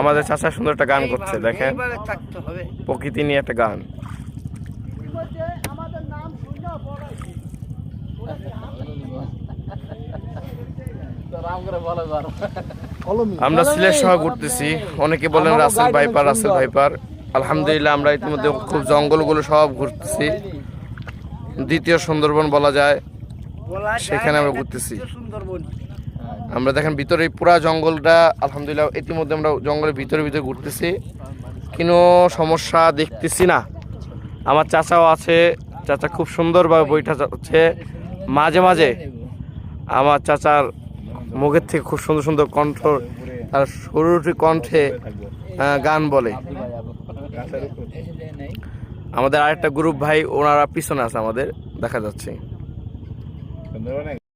আমাদের চাচা সুন্দর একটা গান করছে, দেখেন প্রকৃতি নিয়ে একটা গান। আমরা সিলেট শহর ঘুরতেছি, অনেকে বলেন রাসেল ভাইপার রাসেল ভাইপার। আলহামদুলিল্লাহ আমরা ইতিমধ্যে খুব জঙ্গলগুলো সব ঘুরতেছি, দ্বিতীয় সুন্দরবন বলা যায়, সেখানে আমরা ঘুরতেছি। আমরা দেখেন ভিতরে পুরা জঙ্গলটা, আলহামদুলিল্লাহ ইতিমধ্যে আমরা জঙ্গলের ভিতরে ঘুরতেছি, কোনো সমস্যা দেখতেছি না। আমার চাচাও আছে, চাচা খুব সুন্দরভাবে বইটা হচ্ছে। মাঝে মাঝে আমার চাচার মুখের থেকে খুব সুন্দর সুন্দর কণ্ঠ, তার সুরুটি কণ্ঠে গান বলে। আমাদের আরেকটা গ্রুপ ভাই, ওনারা পিছনে আছে, আমাদের দেখা যাচ্ছে।